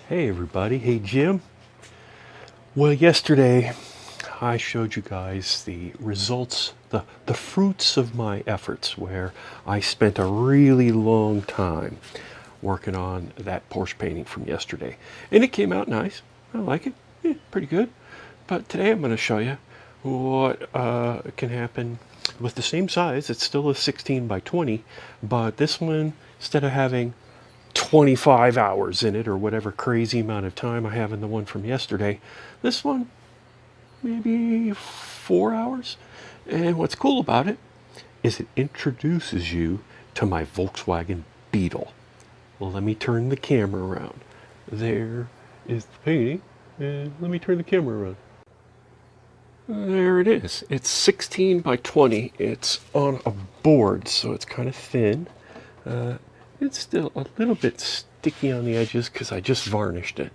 Hey everybody, hey Jim. Well, yesterday I showed you guys the results, the fruits of my efforts, where I spent a really long time working on that Porsche painting from yesterday. And it came out nice. I like it. Yeah, pretty good. But today I'm going to show you what can happen with the same size. It's still a 16 by 20, but this one, instead of having 25 hours in it or whatever crazy amount of time I have in the one from yesterday, this one maybe 4 hours. And what's cool about it is it introduces you to my Volkswagen Beetle. Well, let me turn the camera around. There is the painting, and let me turn the camera around. There it is. It's 16 by 20. It's on a board, so it's kind of thin. It's still a little bit sticky on the edges because I just varnished it.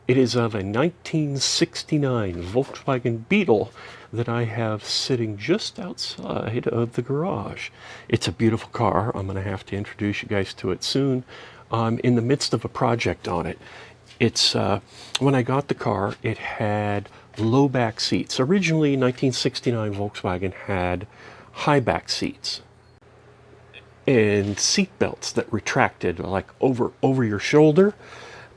It is of a 1969 Volkswagen Beetle that I have sitting just outside of the garage. It's a beautiful car. I'm going to have to introduce you guys to it soon. I'm in the midst of a project on it. It's when I got the car, it had low back seats. Originally, 1969 Volkswagen had high back seats and seat belts that retracted like over your shoulder.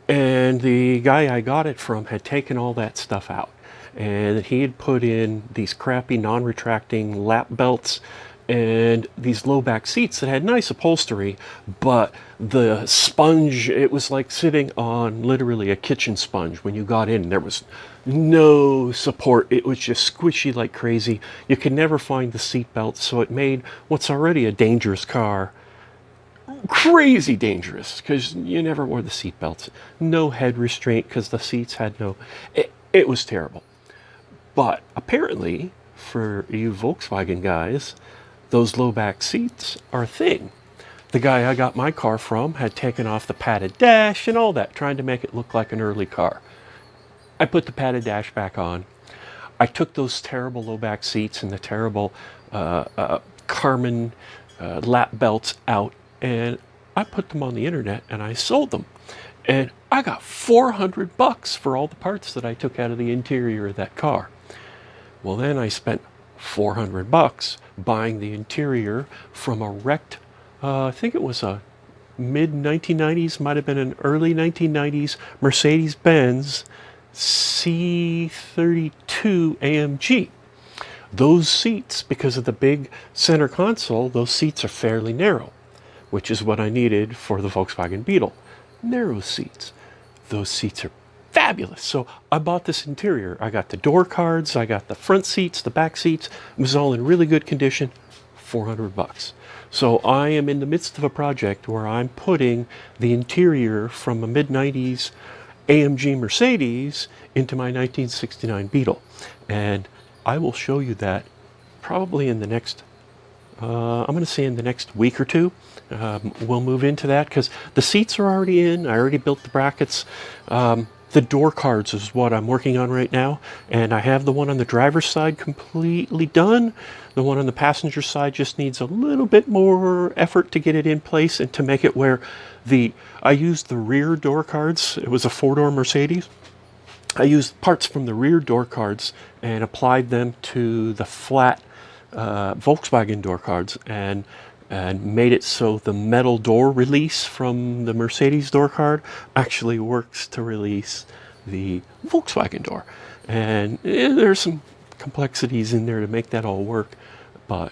And the guy I got it from had taken all that stuff out, and he had put in these crappy non-retracting lap belts and these low back seats that had nice upholstery, but the sponge, it was like sitting on literally a kitchen sponge. When you got in, there was no support. It was just squishy like crazy. You could never find the seat belts, so it made what's already a dangerous car crazy dangerous because you never wore the seat belts. No head restraint because the seats had no... It was terrible. But apparently, for you Volkswagen guys, those low back seats are a thing. The guy I got my car from had taken off the padded dash and all that, trying to make it look like an early car. I put the padded dash back on. I took those terrible low back seats and the terrible Carmen lap belts out, and I put them on the internet and I sold them. And I got $400 for all the parts that I took out of the interior of that car. Well, then I spent $400 buying the interior from a wrecked, I think it was a mid 1990s, might have been an early 1990s Mercedes Benz C32 AMG. Those seats, because of the big center console, those seats are fairly narrow, which is what I needed for the Volkswagen Beetle. Narrow seats. Those seats are fabulous. So I bought this interior. I got the door cards, I got the front seats, the back seats. It was all in really good condition. $400. So I am in the midst of a project where I'm putting the interior from a mid-90s AMG Mercedes into my 1969 Beetle. And I will show you that probably in the next, I'm going to say in the next week or two. We'll move into that because the seats are already in. I already built the brackets. The door cards is what I'm working on right now. And I have the one on the driver's side completely done. The one on the passenger side just needs a little bit more effort to get it in place and to make it where I used the rear door cards. It was a 4-door Mercedes. I used parts from the rear door cards and applied them to the flat Volkswagen door cards and made it so the metal door release from the Mercedes door card actually works to release the Volkswagen door. And there's some complexities in there to make that all work, but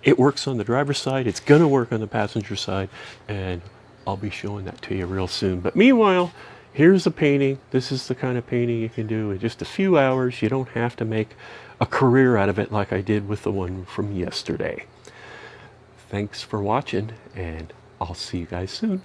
it works on the driver's side, it's gonna work on the passenger side, and I'll be showing that to you real soon. But meanwhile, here's the painting. This is the kind of painting you can do in just a few hours. You don't have to make a career out of it like I did with the one from yesterday. Thanks for watching, and I'll see you guys soon.